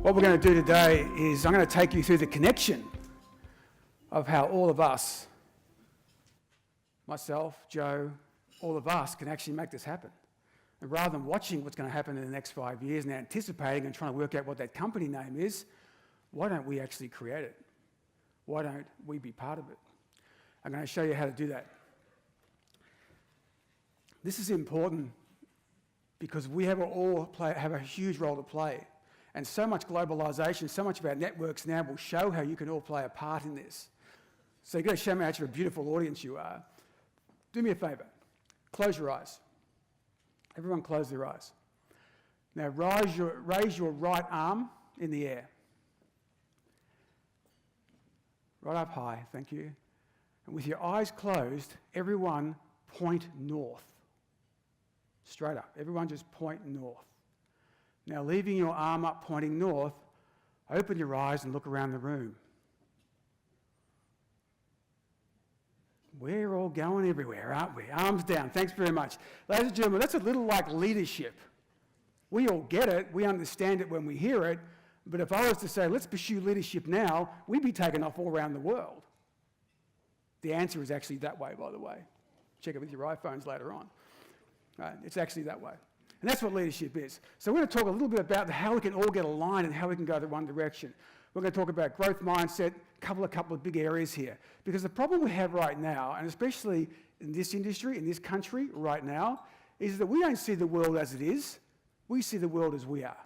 What we're going to do today is I'm going to take you through the connection of how all of us, myself, Joe, all of us can actually make this happen. And rather than watching what's going to happen in the next 5 years and anticipating and trying to work out what that company name is, why don't we actually create it? Why don't we be part of it? I'm going to show you how to do that. This is important because we have a huge role to play. And so much globalisation, so much of our networks now will show how you can all play a part in this. So you've got to show me how much of a beautiful audience you are. Do me a favour. Close your eyes. Everyone close their eyes. Now raise your right arm in the air. Right up high, thank you. And with your eyes closed, everyone point north. Straight up. Everyone just point north. Now, leaving your arm up pointing north, open your eyes and look around the room. We're all going everywhere, aren't we? Arms down. Thanks very much. Ladies and gentlemen, that's a little like leadership. We all get it. We understand it when we hear it. But if I was to say, let's pursue leadership now, we'd be taken off all around the world. The answer is actually that way, by the way. Check it with your iPhones later on. Right, it's actually that way. And that's what leadership is. So we're going to talk a little bit about how we can all get aligned and how we can go the one direction. We're going to talk about growth mindset, a couple of big areas here. Because the problem we have right now, and especially in this industry, in this country right now, is that we don't see the world as it is. We see the world as we are.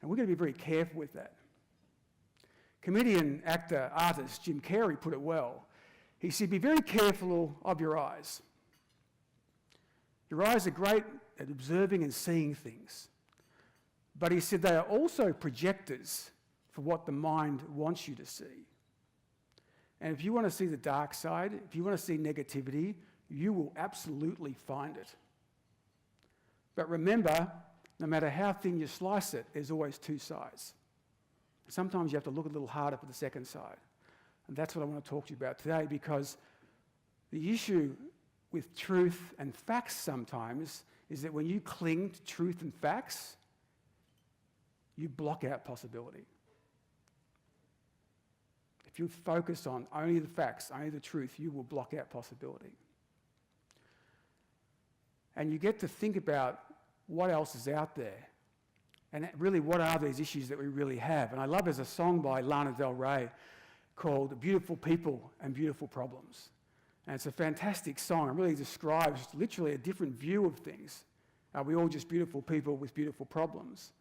And we're going to be very careful with that. Comedian, actor, artist Jim Carrey put it well. He said, be very careful of your eyes. Your eyes are great at observing and seeing things. But he said they are also projectors for what the mind wants you to see. And if you want to see the dark side, if you want to see negativity, you will absolutely find it. But remember, no matter how thin you slice it, there's always two sides. Sometimes you have to look a little harder for the second side. And that's what I want to talk to you about today, because the issue with truth and facts sometimes is that when you cling to truth and facts, you block out possibility. If you focus on only the facts, only the truth, you will block out possibility. And you get to think about what else is out there. And really, what are these issues that we really have? And I love there's a song by Lana Del Rey called Beautiful People and Beautiful Problems. And it's a fantastic song. It really describes literally a different view of things. Are we all just beautiful people with beautiful problems?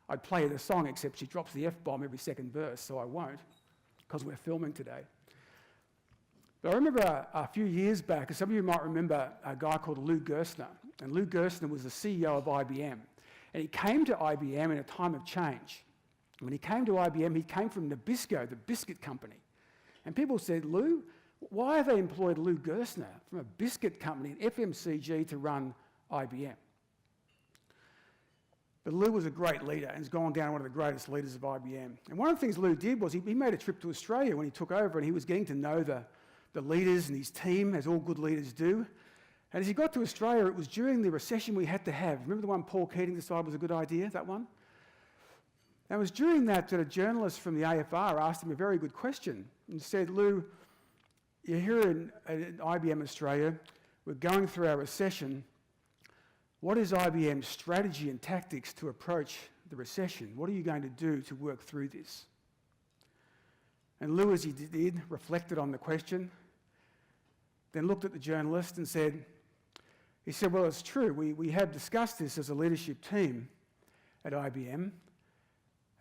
I'd play her the song, except she drops the F-bomb every second verse, so I won't, because we're filming today. But I remember a few years back, and some of you might remember a guy called Lou Gerstner. And Lou Gerstner was the CEO of IBM. And he came to IBM in a time of change. When he came to IBM, he came from Nabisco, the biscuit company. And people said, Lou, why have they employed Lou Gerstner from a biscuit company, an FMCG, to run IBM? But Lou was a great leader and has gone down one of the greatest leaders of IBM. And one of the things Lou did was he made a trip to Australia when he took over, and he was getting to know the leaders and his team, as all good leaders do. And as he got to Australia, it was during the recession we had to have. Remember the one Paul Keating decided was a good idea, that one? And it was during that a journalist from the AFR asked him a very good question and said, Lou, you're here in IBM Australia, we're going through our recession. What is IBM's strategy and tactics to approach the recession? What are you going to do to work through this? And Lou, as he did, reflected on the question, then looked at the journalist and said, well, it's true, we have discussed this as a leadership team at IBM,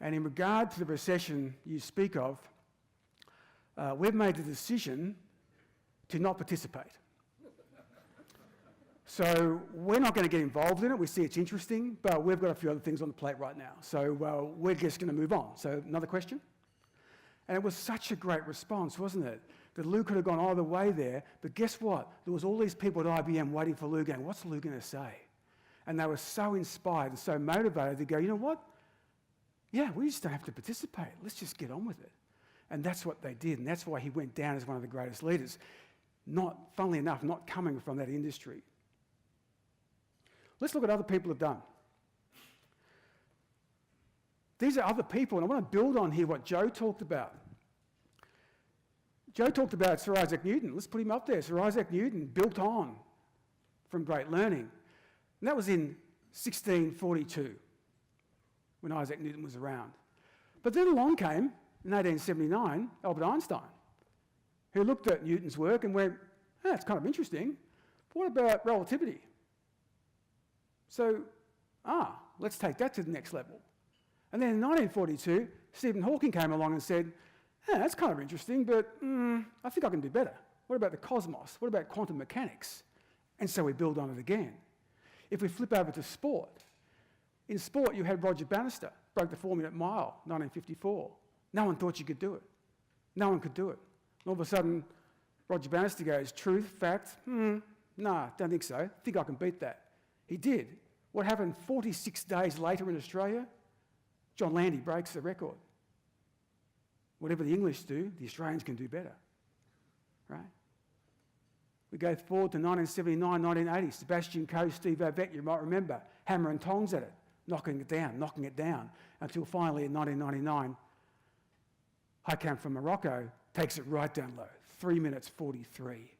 and in regard to the recession you speak of, we've made the decision to not participate. So we're not going to get involved in it. We see it's interesting, but we've got a few other things on the plate right now. So we're just going to move on. So another question? And it was such a great response, wasn't it? That Lou could have gone either way there, but guess what? There was all these people at IBM waiting for Lou going, what's Lou going to say? And they were so inspired and so motivated to go, you know what? Yeah, we just don't have to participate. Let's just get on with it. And that's what they did, and that's why he went down as one of the greatest leaders. Not, funnily enough, not coming from that industry. Let's look at other people have done. These are other people, and I want to build on here what Joe talked about. Joe talked about Sir Isaac Newton. Let's put him up there. Sir Isaac Newton built on from great learning. And that was in 1642, when Isaac Newton was around. But then along came, in 1879, Albert Einstein, who looked at Newton's work and went, it's kind of interesting. But what about relativity? So, let's take that to the next level. And then in 1942, Stephen Hawking came along and said, that's kind of interesting, but I think I can do better. What about the cosmos? What about quantum mechanics? And so we build on it again. If we flip over to sport, in sport you had Roger Bannister, broke the 4-minute mile, 1954. No one thought you could do it. No one could do it. And all of a sudden, Roger Bannister goes, truth, fact, nah, don't think so. Think I can beat that. He did. What happened 46 days later in Australia? John Landy breaks the record. Whatever the English do, the Australians can do better, right? We go forward to 1979, 1980, Sebastian Coe, Steve Ovett, you might remember, hammer and tongs at it, knocking it down, until finally in 1999, Hakan from Morocco takes it right down low, 3 minutes 43.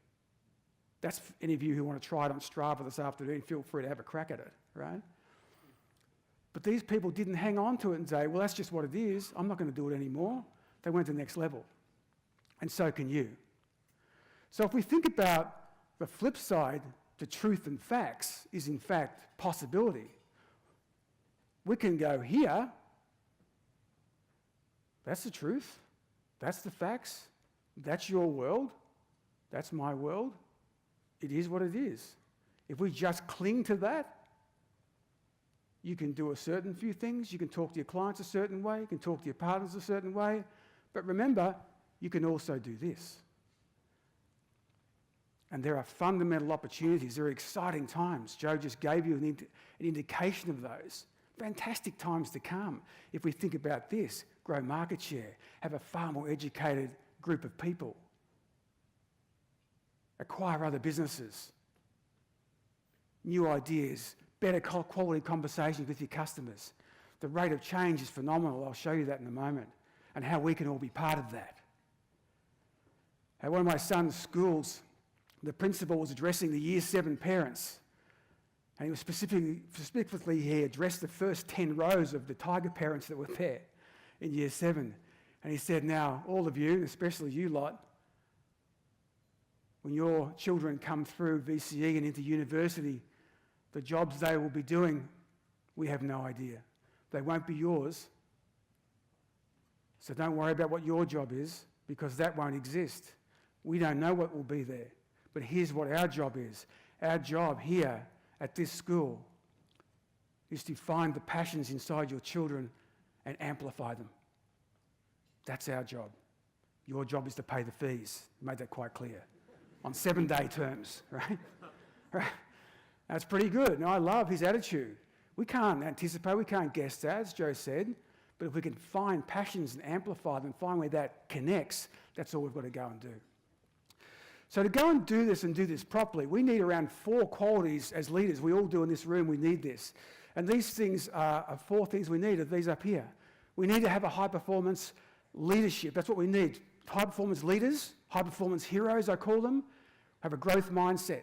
That's any of you who want to try it on Strava this afternoon, feel free to have a crack at it, right? But these people didn't hang on to it and say, well, that's just what it is, I'm not going to do it anymore. They went to the next level. And so can you. So if we think about the flip side to truth and facts is in fact possibility. We can go here, that's the truth, that's the facts, that's your world, that's my world. It is what it is. If we just cling to that, you can do a certain few things, you can talk to your clients a certain way, you can talk to your partners a certain way, but remember, you can also do this. And there are fundamental opportunities, there are exciting times. Joe just gave you an indication of those. Fantastic times to come if we think about this, grow market share, have a far more educated group of people, acquire other businesses, new ideas, better quality conversations with your customers. The rate of change is phenomenal. I'll show you that in a moment, and how we can all be part of that. At one of my son's schools, the principal was addressing the Year 7 parents, and he was specifically he addressed the first 10 rows of the Tiger parents that were there in Year 7. And he said, now, all of you, especially you lot, when your children come through VCE and into university, the jobs they will be doing, we have no idea. They won't be yours. So don't worry about what your job is, because that won't exist. We don't know what will be there. But here's what our job is. Our job here at this school is to find the passions inside your children and amplify them. That's our job. Your job is to pay the fees. Made that quite clear. On 7-day terms, right? Right? That's pretty good. And I love his attitude. We can't anticipate, we can't guess that, as Joe said, but if we can find passions and amplify them, find where that connects, that's all we've got to go and do. So to go and do this properly, we need around 4 qualities as leaders. We all do in this room, we need this. And these things are 4 things we need, are these up here. We need to have a high-performance leadership. That's what we need. High-performance leaders, high-performance heroes, I call them, have a growth mindset,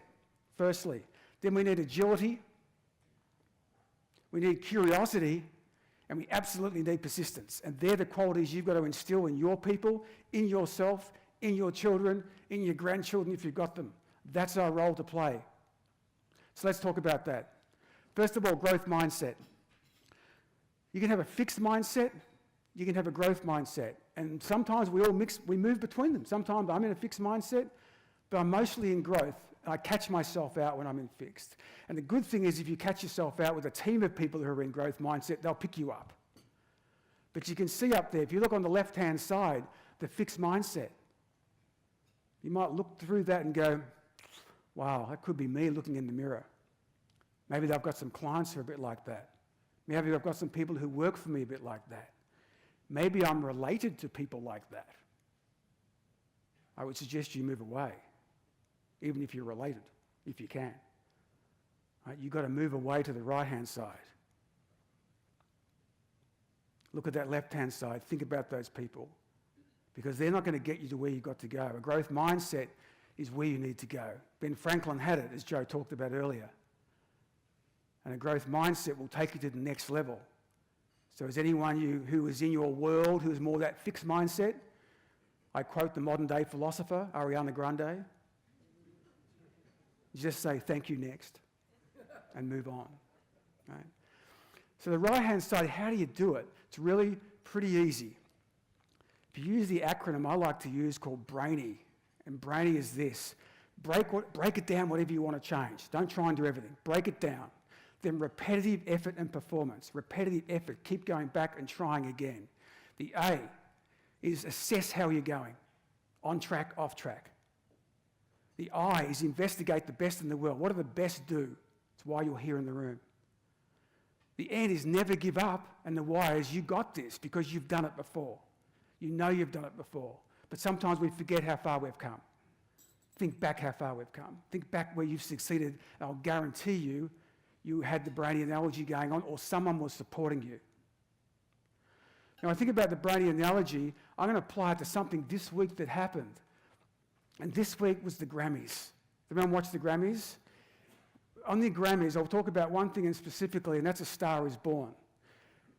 firstly. Then we need agility, we need curiosity, and we absolutely need persistence. And they're the qualities you've got to instill in your people, in yourself, in your children, in your grandchildren if you've got them. That's our role to play. So let's talk about that. First of all, growth mindset. You can have a fixed mindset, you can have a growth mindset. And sometimes we all move between them. Sometimes I'm in a fixed mindset, but I'm mostly in growth. I catch myself out when I'm in fixed. And the good thing is if you catch yourself out with a team of people who are in growth mindset, they'll pick you up. But you can see up there, if you look on the left-hand side, the fixed mindset. You might look through that and go, wow, that could be me looking in the mirror. Maybe I've got some clients who are a bit like that. Maybe I've got some people who work for me a bit like that. Maybe I'm related to people like that. I would suggest you move away, even if you're related, if you can. Right? You've got to move away to the right-hand side. Look at that left-hand side. Think about those people, because they're not going to get you to where you've got to go. A growth mindset is where you need to go. Ben Franklin had it, as Joe talked about earlier. And a growth mindset will take you to the next level. So is anyone who is in your world who is more that fixed mindset? I quote the modern day philosopher, Ariana Grande. You just say, thank you, next, and move on. Right? So the right-hand side, how do you do it? It's really pretty easy. If you use the acronym I like to use called BRAINY, and BRAINY is this: break it down whatever you want to change. Don't try and do everything. Break it down. Then repetitive effort and performance. Repetitive effort. Keep going back and trying again. The A is assess how you're going. On track, off track. The I is investigate the best in the world. What do the best do? It's why you're here in the room. The N is never give up, and the Y is you got this because you've done it before. You know you've done it before. But sometimes we forget how far we've come. Think back how far we've come. Think back where you've succeeded. I'll guarantee you, you had the brainy analogy going on, or someone was supporting you. Now, I think about the brainy analogy, I'm going to apply it to something this week that happened. And this week was the Grammys. Everyone watch the Grammys? On the Grammys, I'll talk about one thing specifically, and that's A Star is Born.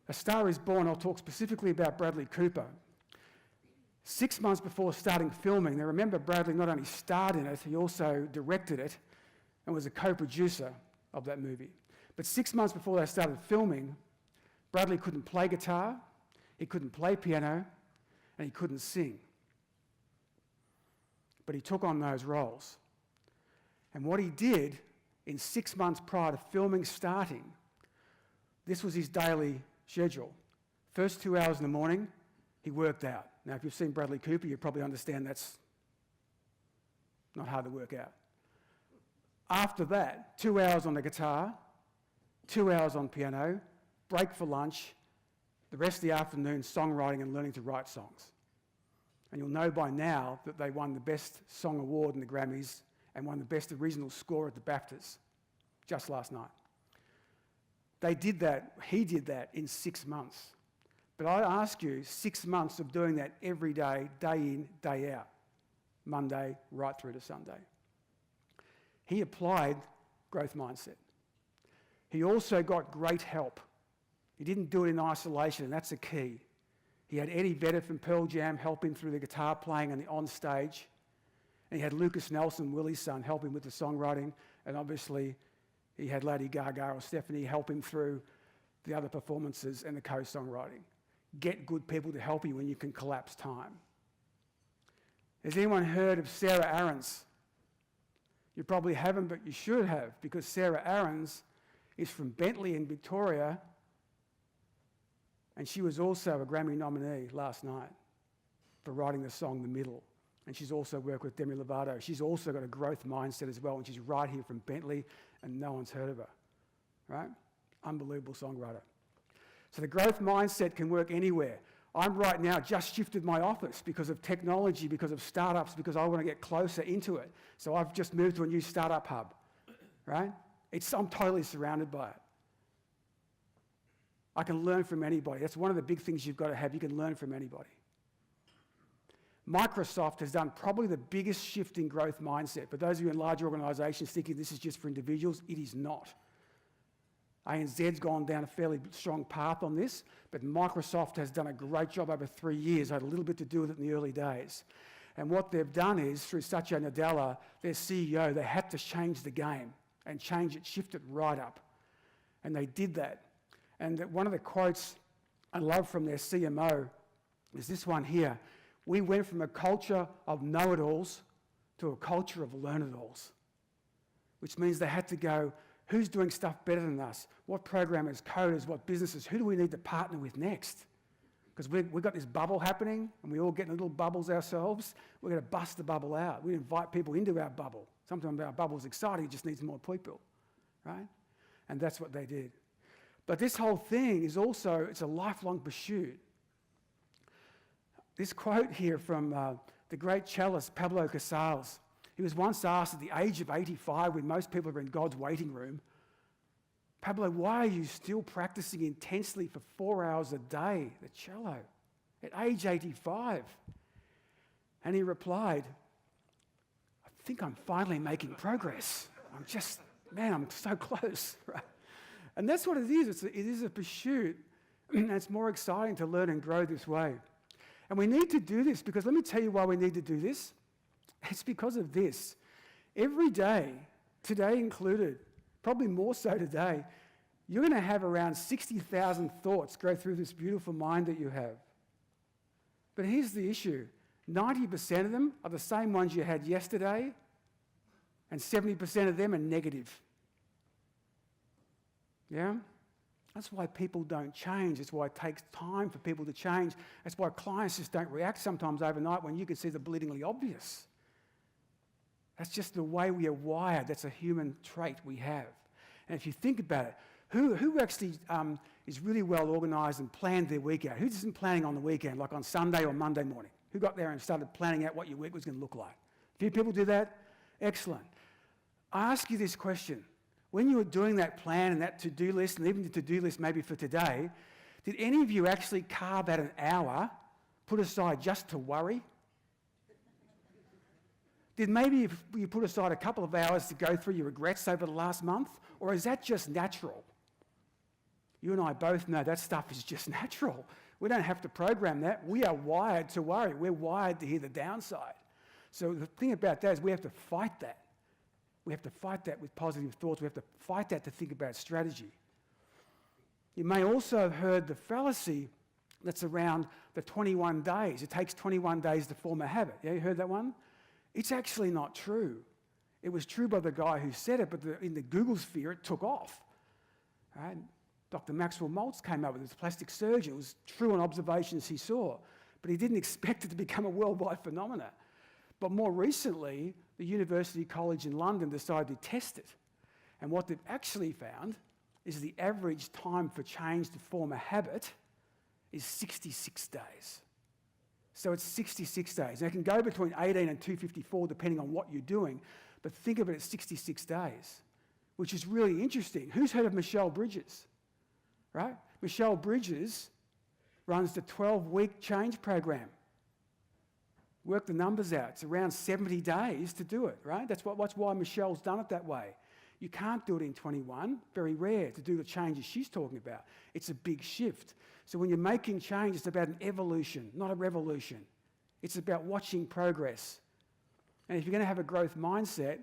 A Star is Born, I'll talk specifically about Bradley Cooper. 6 months before starting filming, now remember Bradley not only starred in it, he also directed it and was a co-producer of that movie. But 6 months before they started filming, Bradley couldn't play guitar, he couldn't play piano, and he couldn't sing. But he took on those roles. And what he did in 6 months prior to filming starting, this was his daily schedule. First 2 hours in the morning, he worked out. Now, if you've seen Bradley Cooper, you probably understand that's not hard to work out. After that, 2 hours on the guitar, 2 hours on piano, break for lunch, the rest of the afternoon songwriting and learning to write songs. And you'll know by now that they won the Best Song Award in the Grammys and won the Best Original Score at the BAFTAs just last night. He did that in 6 months. But I ask you, 6 months of doing that every day, day in, day out, Monday right through to Sunday. He applied growth mindset. He also got great help. He didn't do it in isolation, and that's the key. He had Eddie Vedder from Pearl Jam help him through the guitar playing and the on stage. And he had Lucas Nelson, Willie's son, help him with the songwriting. And obviously, he had Lady Gaga or Stephanie help him through the other performances and the co-songwriting. Get good people to help you when you can collapse time. Has anyone heard of Sarah Aarons? You probably haven't, but you should have, because Sarah Aarons is from Bentley in Victoria, and she was also a Grammy nominee last night for writing the song The Middle. And she's also worked with Demi Lovato. She's also got a growth mindset as well, and she's right here from Bentley, and no one's heard of her, right? Unbelievable songwriter. So the growth mindset can work anywhere. I'm right now just shifted my office because of technology, because of startups, because I want to get closer into it. So I've just moved to a new startup hub, right? I'm totally surrounded by it. I can learn from anybody. That's one of the big things you've got to have. You can learn from anybody. Microsoft has done probably the biggest shift in growth mindset. For those of you in large organisations thinking this is just for individuals, it is not. ANZ's gone down a fairly strong path on this, but Microsoft has done a great job over 3 years. I had a little bit to do with it in the early days. And what they've done is, through Satya Nadella, their CEO, they had to change the game and change it, shift it right up. And they did that. And one of the quotes I love from their CMO is this one here. We went from a culture of know-it-alls to a culture of learn-it-alls, which means they had to go, who's doing stuff better than us? What programmers, coders, what businesses, who do we need to partner with next? Because we've got this bubble happening, and we all get in little bubbles ourselves. We're going to bust the bubble out. We invite people into our bubble. Sometimes our bubble's exciting, it just needs more people, right? And that's what they did. But this whole thing is also, it's a lifelong pursuit. This quote here from the great cellist Pablo Casals. He was once asked at the age of 85, when most people are in God's waiting room, Pablo, why are you still practicing intensely for 4 hours a day, the cello, at age 85? And he replied, I think I'm finally making progress. I'm so close, right? And that's what it is. It is a pursuit, and it's more exciting to learn and grow this way. And we need to do this because let me tell you why we need to do this. It's because of this. Every day, today included, probably more so today, you're going to have around 60,000 thoughts go through this beautiful mind that you have. But here's the issue. 90% of them are the same ones you had yesterday, and 70% of them are negative. Yeah? That's why people don't change. It's why it takes time for people to change. That's why clients just don't react sometimes overnight when you can see the bleedingly obvious. That's just the way we are wired. That's a human trait we have. And if you think about it, who actually is really well organised and planned their week out? Who isn't planning on the weekend, like on Sunday or Monday morning? Who got there and started planning out what your week was going to look like? A few people do that? Excellent. I ask you this question. When you were doing that plan and that to-do list, and even the to-do list maybe for today, did any of you actually carve out an hour, put aside just to worry? Did maybe you put aside a couple of hours to go through your regrets over the last month? Or is that just natural? You and I both know that stuff is just natural. We don't have to program that. We are wired to worry. We're wired to hear the downside. So the thing about that is we have to fight that. We have to fight that with positive thoughts. We have to fight that to think about strategy. You may also have heard the fallacy that's around the 21 days. It takes 21 days to form a habit. Yeah, you heard that one? It's actually not true. It was true by the guy who said it, but in the Google sphere, it took off. Right? Dr. Maxwell Maltz came up with this plastic surgeon. It was true on observations he saw, but he didn't expect it to become a worldwide phenomenon. But more recently, the University College in London decided to test it. And what they've actually found is the average time for change to form a habit is 66 days. So it's 66 days. Now, it can go between 18 and 254 depending on what you're doing, but think of it as 66 days, which is really interesting. Who's heard of Michelle Bridges? Right? Michelle Bridges runs the 12-week change program. Work the numbers out. It's around 70 days to do it, right? That's why Michelle's done it that way. You can't do it in 21. Very rare to do the changes she's talking about. It's a big shift. So when you're making change, it's about an evolution, not a revolution. It's about watching progress. And if you're going to have a growth mindset,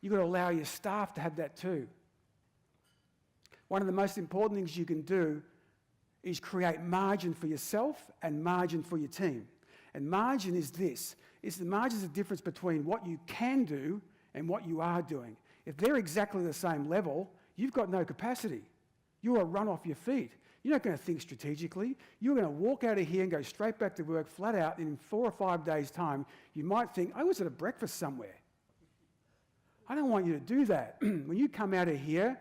you've got to allow your staff to have that too. One of the most important things you can do is create margin for yourself and margin for your team. And margin is this. The margin is the difference between what you can do and what you are doing. If they're exactly the same level, you've got no capacity. You are run off your feet. You're not going to think strategically. You're going to walk out of here and go straight back to work flat out, and in 4 or 5 days' time, you might think, I was at a breakfast somewhere. I don't want you to do that. When you come out of here,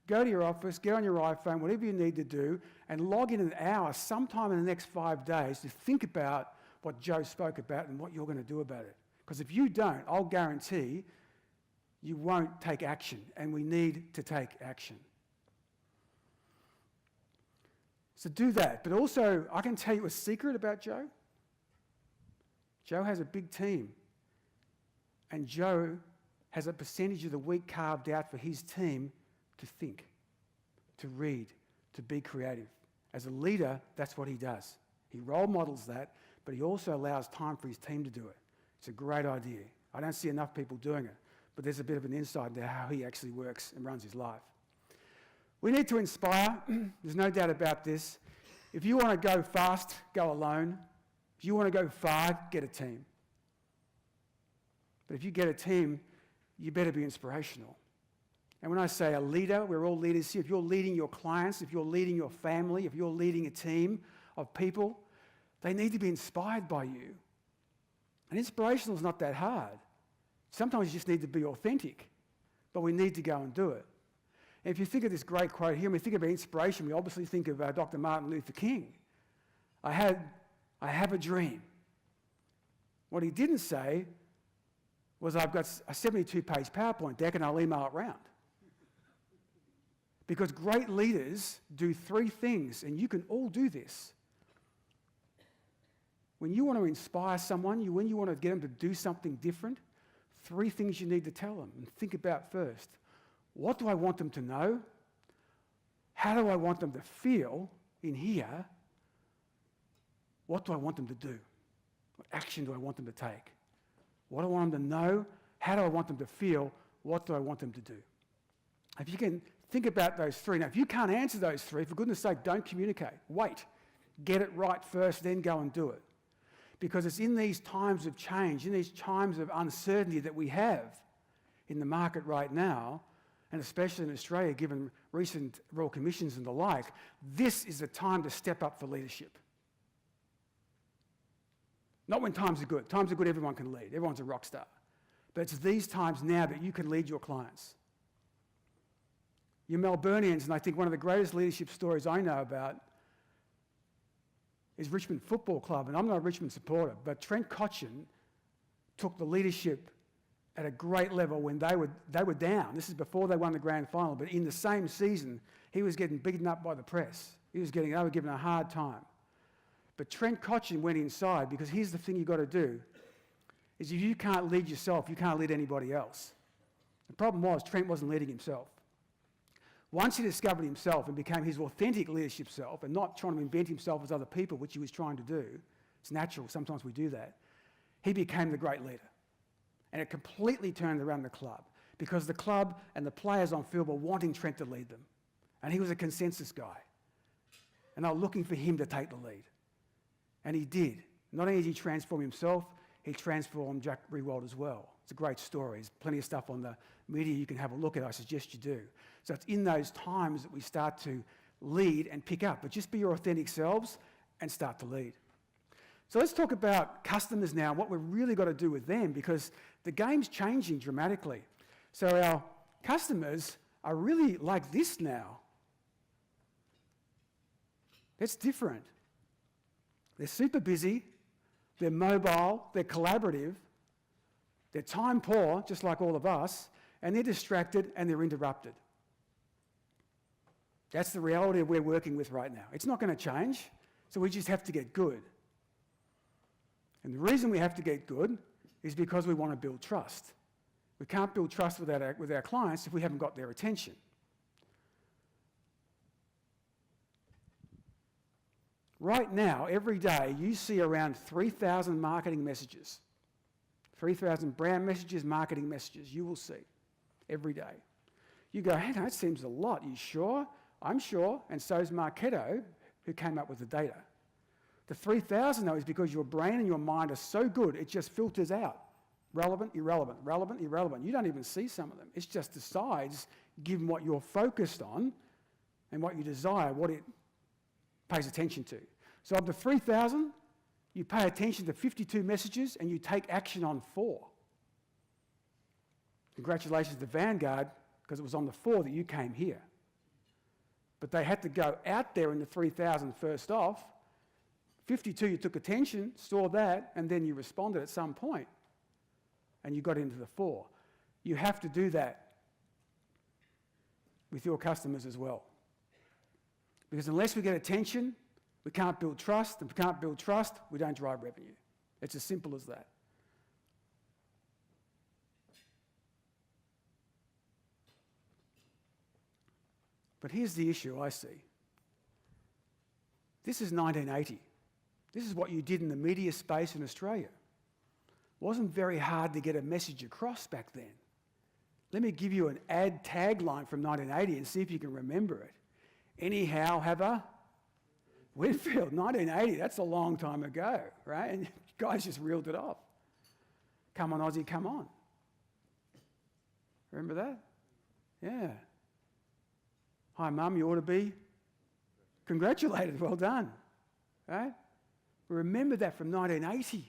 go to your office, get on your iPhone, whatever you need to do, and log in an hour sometime in the next 5 days to think about what Joe spoke about and what you're going to do about it. Because if you don't, I'll guarantee you won't take action, and we need to take action. So do that. But also, I can tell you a secret about Joe. Joe has a big team, and Joe has a percentage of the week carved out for his team to think, to read, to be creative. As a leader, that's what he does. He role models that, but he also allows time for his team to do it. It's a great idea. I don't see enough people doing it, but there's a bit of an insight into how he actually works and runs his life. We need to inspire. There's no doubt about this. If you want to go fast, go alone. If you want to go far, get a team. But if you get a team, you better be inspirational. And when I say a leader, we're all leaders here. If you're leading your clients, if you're leading your family, if you're leading a team of people, they need to be inspired by you. And inspirational is not that hard. Sometimes you just need to be authentic, but we need to go and do it. And if you think of this great quote here, when we think about inspiration, we obviously think of Dr. Martin Luther King. I have a dream. What he didn't say was, I've got a 72-page PowerPoint deck and I'll email it round. Because great leaders do three things, and you can all do this. When you want to inspire someone, when you want to get them to do something different, three things you need to tell them and think about first. What do I want them to know? How do I want them to feel in here? What do I want them to do? What action do I want them to take? What do I want them to know? How do I want them to feel? What do I want them to do? If you can think about those three. Now, if you can't answer those three, for goodness sake, don't communicate. Wait. Get it right first, then go and do it. Because it's in these times of change, in these times of uncertainty that we have in the market right now, and especially in Australia, given recent Royal Commissions and the like, this is the time to step up for leadership. Not when times are good. Times are good, everyone can lead. Everyone's a rock star. But it's these times now that you can lead your clients. You're Melburnians, and I think one of the greatest leadership stories I know about is Richmond Football Club, and I'm not a Richmond supporter, but Trent Cotchin took the leadership at a great level when they were down. This is before they won the grand final, but in the same season, he was getting beaten up by the press. They were giving a hard time. But Trent Cotchin went inside, because here's the thing you've got to do, is if you can't lead yourself, you can't lead anybody else. The problem was Trent wasn't leading himself. Once he discovered himself and became his authentic leadership self and not trying to invent himself as other people, which he was trying to do, it's natural, sometimes we do that, he became the great leader. And it completely turned around the club because the club and the players on field were wanting Trent to lead them. And he was a consensus guy. And they were looking for him to take the lead. And he did. Not only did he transform himself, he transformed Jack Riewoldt as well. It's a great story. There's plenty of stuff on the media you can have a look at. I suggest you do. So it's in those times that we start to lead and pick up. But just be your authentic selves and start to lead. So let's talk about customers now, what we've really got to do with them, because the game's changing dramatically. So our customers are really like this now. It's different. They're super busy, they're mobile, they're collaborative, they're time poor, just like all of us, and they're distracted and they're interrupted. That's the reality we're working with right now. It's not going to change, so we just have to get good. And the reason we have to get good is because we want to build trust. We can't build trust with our clients if we haven't got their attention. Right now, every day, you see around 3,000 marketing messages. 3,000 brand messages, marketing messages, you will see every day. You go, hey, that seems a lot. You sure? I'm sure, and so is Marketo, who came up with the data. The 3,000, though, is because your brain and your mind are so good, it just filters out. Relevant, irrelevant, relevant, irrelevant. You don't even see some of them. It just decides, given what you're focused on and what you desire, what it pays attention to. So of the 3,000, you pay attention to 52 messages and you take action on 4. Congratulations to Vanguard, because it was on the 4 that you came here. But they had to go out there in the 3,000 first off. 52, you took attention, saw that, and then you responded at some point, and you got into the 4. You have to do that with your customers as well. Because unless we get attention, we can't build trust, and if we can't build trust, we don't drive revenue. It's as simple as that. But here's the issue I see. This is 1980. This is what you did in the media space in Australia. It wasn't very hard to get a message across back then. Let me give you an ad tagline from 1980 and see if you can remember it. Anyhow, have a Whitfield, 1980, that's a long time ago, right? And you guys just reeled it off. Come on, Aussie, come on. Remember that? Yeah. Hi, Mum, you ought to be congratulated. Well done. Right? Remember that from 1980.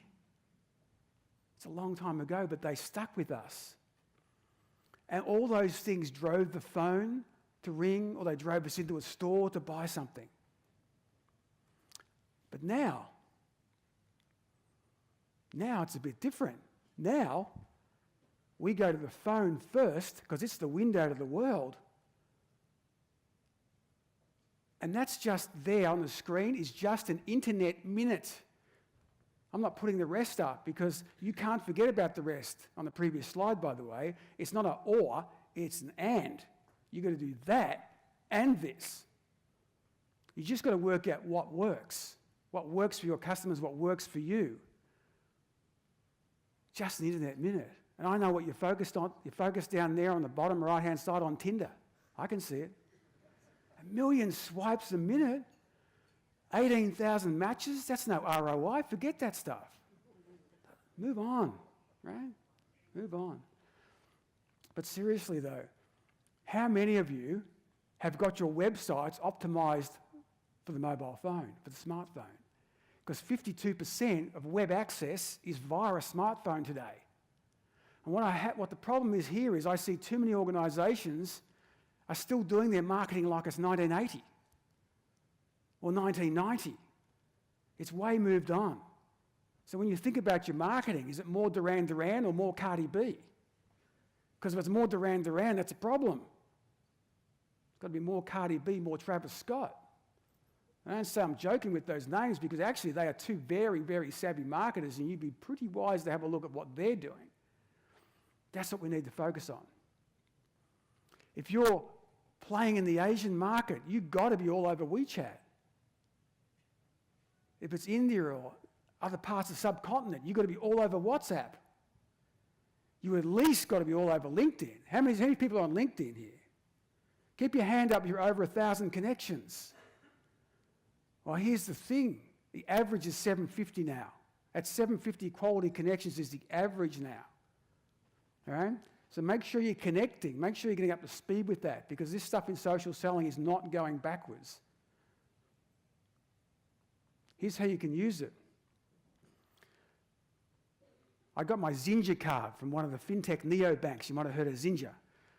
It's a long time ago, but they stuck with us. And all those things drove the phone to ring, or they drove us into a store to buy something. But now it's a bit different. Now, we go to the phone first, because it's the window to the world. And that's just there on the screen is just an internet minute. I'm not putting the rest up because you can't forget about the rest on the previous slide, by the way. It's not an or, it's an and. You've got to do that and this. You just got to work out what works for your customers, what works for you. Just an internet minute. And I know what you're focused on. You're focused down there on the bottom right-hand side on Tinder. I can see it. 1 million swipes a minute, 18,000 matches, that's no ROI. Forget that stuff. Move on, right? Move on. But seriously though, how many of you have got your websites optimized for the mobile phone, for the smartphone? Because 52% of web access is via a smartphone today. And what the problem is here is I see too many organisations are still doing their marketing like it's 1980 or 1990. It's way moved on. So when you think about your marketing, is it more Duran Duran or more Cardi B? Because if it's more Duran Duran, that's a problem. It's got to be more Cardi B, more Travis Scott. I don't say I'm joking with those names because actually they are two very, very savvy marketers and you'd be pretty wise to have a look at what they're doing. That's what we need to focus on. If you're playing in the Asian market, you've got to be all over WeChat. If it's India or other parts of the subcontinent, you've got to be all over WhatsApp. You at least got to be all over LinkedIn. How many people are on LinkedIn here? Keep your hand up, you're over 1,000 connections. Well, here's the thing. The average is 750 now. At 750 quality connections is the average now. All right? So make sure you're connecting. Make sure you're getting up to speed with that because this stuff in social selling is not going backwards. Here's how you can use it. I got my Zinja card from one of the fintech neobanks. You might have heard of Zinja.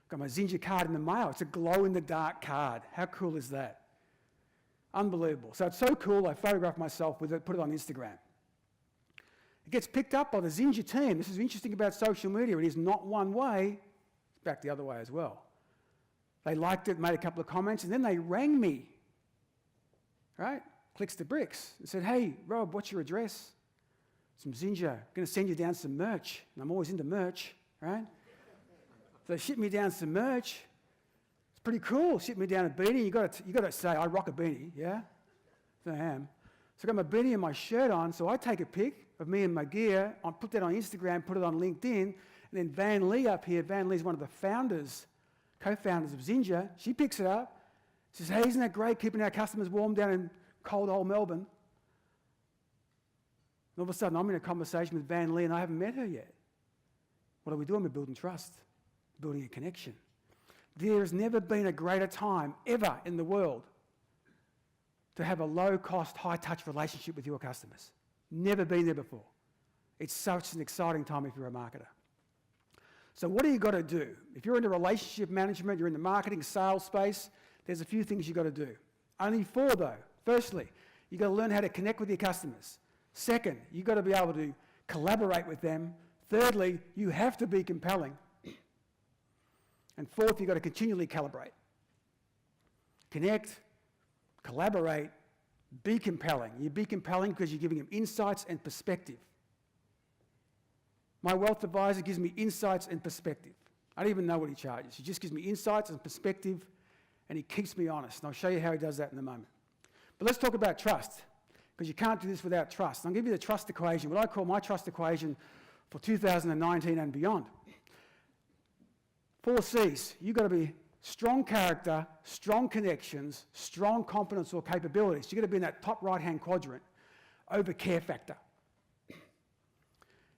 Got my Zinja card in the mail. It's a glow-in-the-dark card. How cool is that? Unbelievable. So it's so cool, I photographed myself with it, put it on Instagram. It gets picked up by the Zinja team. This is interesting about social media. It is not one way, it's back the other way as well. They liked it, made a couple of comments, and then they rang me, right? Clicks to bricks, and said, hey, Rob, what's your address? Some Zinja, I'm going to send you down some merch. And I'm always into merch, right? So they shipped me down some merch. It's pretty cool. Shipped me down a beanie. You got to say, I rock a beanie, yeah? So I am. So I got my beanie and my shirt on, so I take a pic of me and my gear, I put that on Instagram, put it on LinkedIn, and then Van Lee up here, Van Lee's one of the founders, co-founders of Zinja, she picks it up, says, hey, isn't that great, keeping our customers warm down in cold old Melbourne? And all of a sudden, I'm in a conversation with Van Lee and I haven't met her yet. What are we doing? We're building trust, building a connection. There has never been a greater time ever in the world to have a low-cost, high-touch relationship with your customers. Never been there before. It's such an exciting time if you're a marketer. So what do you got to do? If you're into relationship management, you're in the marketing sales space, there's a few things you got to do. Only 4 though. Firstly, you got to learn how to connect with your customers. Second, you got to be able to collaborate with them. Thirdly, you have to be compelling. And fourth, you got to continually calibrate. Connect, collaborate, be compelling. You be compelling because you're giving them insights and perspective. My wealth advisor gives me insights and perspective. I don't even know what he charges. He just gives me insights and perspective, and he keeps me honest. And I'll show you how he does that in a moment. But let's talk about trust, because you can't do this without trust. I'll give you the trust equation, what I call my trust equation for 2019 and beyond. 4 C's. You've got to be strong character, strong connections, strong competence or capabilities. You've got to be in that top right-hand quadrant over care factor.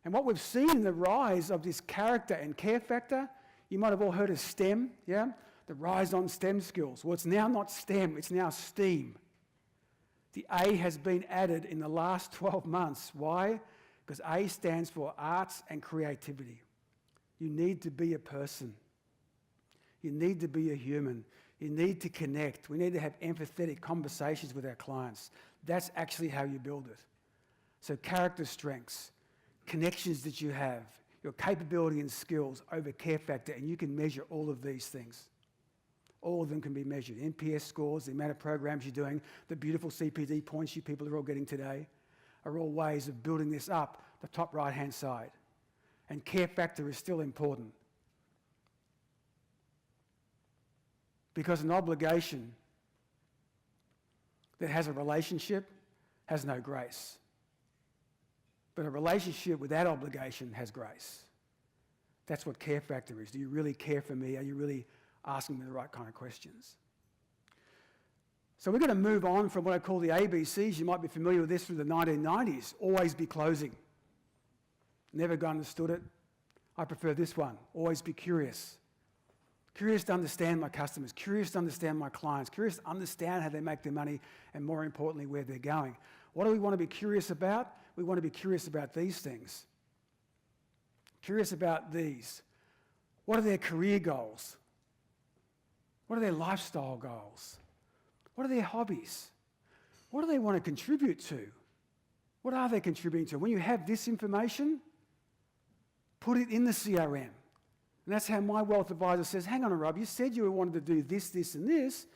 And what we've seen in the rise of this character and care factor, you might have all heard of STEM, yeah? The rise on STEM skills. Well, it's now not STEM, it's now STEAM. The A has been added in the last 12 months. Why? Because A stands for arts and creativity. You need to be a person. You need to be a human. You need to connect. We need to have empathetic conversations with our clients. That's actually how you build it. So character strengths, connections that you have, your capability and skills over care factor, and you can measure all of these things. All of them can be measured. NPS scores, the amount of programs you're doing, the beautiful CPD points you people are all getting today are all ways of building this up the top right-hand side. And care factor is still important. Because an obligation that has a relationship has no grace. But a relationship without obligation has grace. That's what care factor is. Do you really care for me? Are you really asking me the right kind of questions? So we're going to move on from what I call the ABCs. You might be familiar with this from the 1990s. Always be closing. Never understood it. I prefer this one. Always be curious. Curious to understand my customers. Curious to understand my clients. Curious to understand how they make their money and, more importantly, where they're going. What do we want to be curious about? We want to be curious about these things. Curious about these. What are their career goals? What are their lifestyle goals? What are their hobbies? What do they want to contribute to? What are they contributing to? When you have this information, put it in the CRM. And that's how my wealth advisor says, hang on, Rob, you said you wanted to do this, this, and this,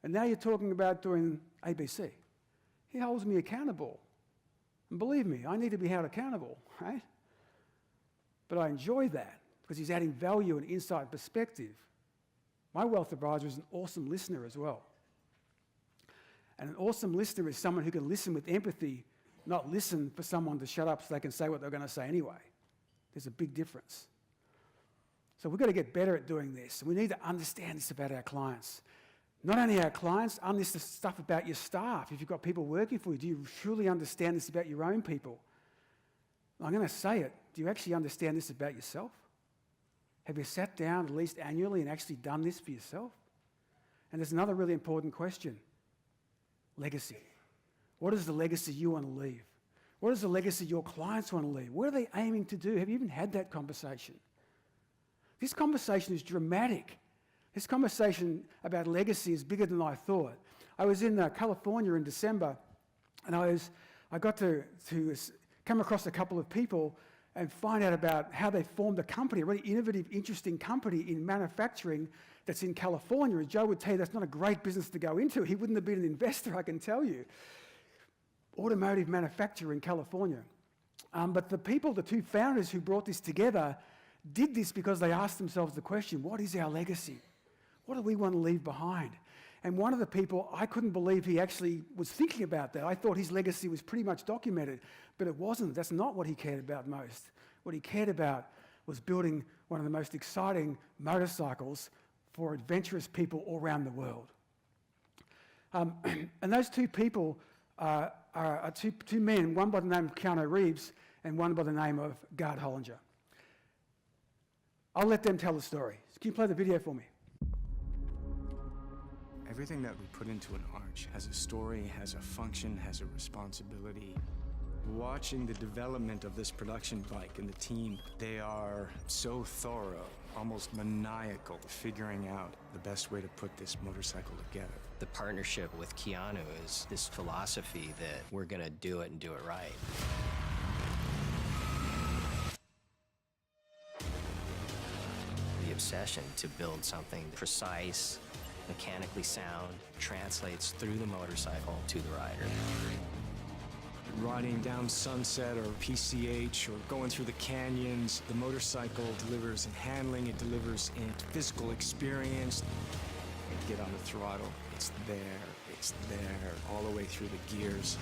and now you're talking about doing ABC. He holds me accountable. And believe me, I need to be held accountable, right? But I enjoy that because he's adding value and insight and perspective. My wealth advisor is an awesome listener as well. And an awesome listener is someone who can listen with empathy, not listen for someone to shut up so they can say what they're going to say anyway. There's a big difference. So we've got to get better at doing this. We need to understand this about our clients. Not only our clients, understand this stuff about your staff. If you've got people working for you, do you truly understand this about your own people? I'm going to say it. Do you actually understand this about yourself? Have you sat down at least annually and actually done this for yourself? And there's another really important question. Legacy. What is the legacy you want to leave? What is the legacy your clients want to leave? What are they aiming to do? Have you even had that conversation? This conversation is dramatic. This conversation about legacy is bigger than I thought. I was in California in December, and I got to come across a couple of people and find out about how they formed a company, a really innovative, interesting company in manufacturing that's in California. And Joe would tell you that's not a great business to go into. He wouldn't have been an investor, I can tell you. Automotive manufacturer in California. But the people, the two founders who brought this together, did this because they asked themselves the question, what is our legacy? What do we want to leave behind? And one of the people, I couldn't believe he actually was thinking about that. I thought his legacy was pretty much documented, but it wasn't. That's not what he cared about most. What he cared about was building one of the most exciting motorcycles for adventurous people all around the world. And those two people are two men, one by the name of Keanu Reeves and one by the name of Gard Hollinger. I'll let them tell the story. Can you play the video for me? Everything that we put into an arch has a story, has a function, has a responsibility. Watching the development of this production bike and the team, they are so thorough, almost maniacal, figuring out the best way to put this motorcycle together. The partnership with Keanu is this philosophy that we're going to do it and do it right. The obsession to build something precise, mechanically sound, translates through the motorcycle to the rider. Riding down Sunset or PCH or going through the canyons, the motorcycle delivers in handling, it delivers in physical experience. You get on the throttle, it's there, all the way through the gears.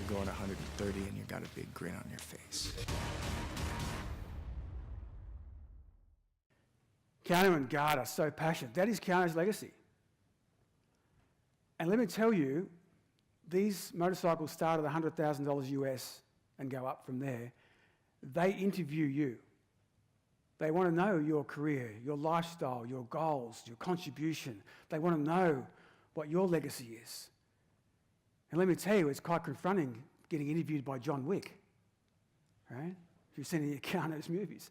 You're going 130 and you got a big grin on your face. Keanu and Gard are so passionate. That is Keanu's legacy. And let me tell you, these motorcycles start at $100,000 US and go up from there. They interview you. They want to know your career, your lifestyle, your goals, your contribution. They want to know what your legacy is. And let me tell you, it's quite confronting getting interviewed by John Wick, right? If you've seen any of Keanu's movies.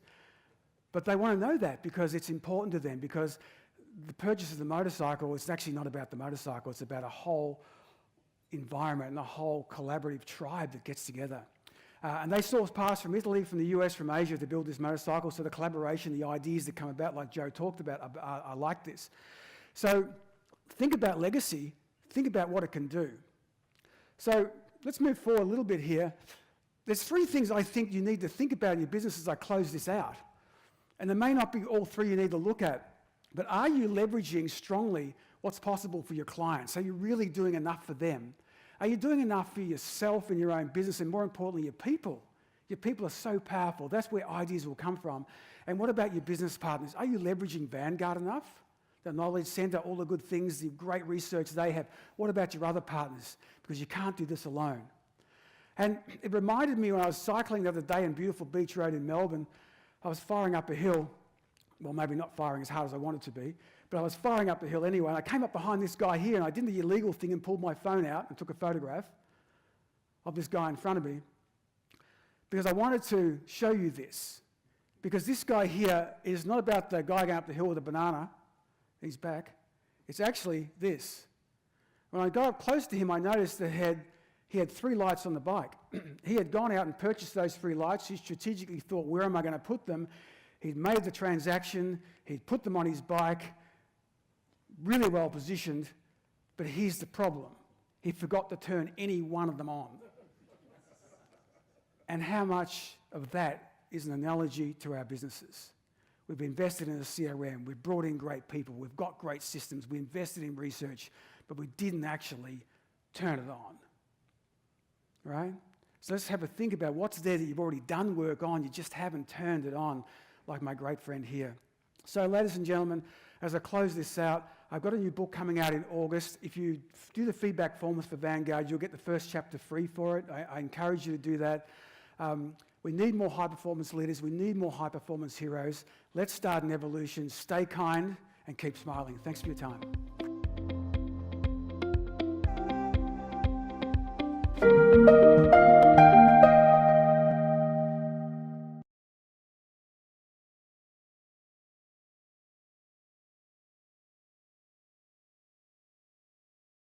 But they want to know that because it's important to them, because the purchase of the motorcycle, it's actually not about the motorcycle, it's about a whole environment and a whole collaborative tribe that gets together. And they source parts from Italy, from the US, from Asia to build this motorcycle, so the collaboration, the ideas that come about, like Joe talked about, are like this. So think about legacy, think about what it can do. So let's move forward a little bit here. There's 3 things I think you need to think about in your business as I close this out. And there may not be all 3 you need to look at, but are you leveraging strongly what's possible for your clients? Are you really doing enough for them? Are you doing enough for yourself and your own business, and more importantly, your people? Your people are so powerful. That's where ideas will come from. And what about your business partners? Are you leveraging Vanguard enough? The Knowledge Centre, all the good things, the great research they have. What about your other partners? Because you can't do this alone. And it reminded me when I was cycling the other day in beautiful Beach Road in Melbourne, I was firing up a hill. Well, maybe not firing as hard as I wanted to be, but I was firing up the hill anyway, and I came up behind this guy here, and I did the illegal thing and pulled my phone out and took a photograph of this guy in front of me, because I wanted to show you this. Because this guy here is not about the guy going up the hill with a banana, he's back. It's actually this. When I got up close to him, I noticed that he had 3 lights on the bike. He had gone out and purchased those 3 lights. He strategically thought, where am I going to put them? He'd made the transaction, he'd put them on his bike, really well positioned, but here's the problem. He forgot to turn any one of them on. And how much of that is an analogy to our businesses? We've invested in a CRM, we've brought in great people, we've got great systems, we invested in research, but we didn't actually turn it on, right? So let's have a think about what's there that you've already done work on, you just haven't turned it on, like my great friend here. So ladies and gentlemen, as I close this out, I've got a new book coming out in August. If you do the feedback forms for Vanguard, you'll get the first chapter free for it. I encourage you to do that. We need more high-performance leaders. We need more high-performance heroes. Let's start an evolution. Stay kind and keep smiling. Thanks for your time.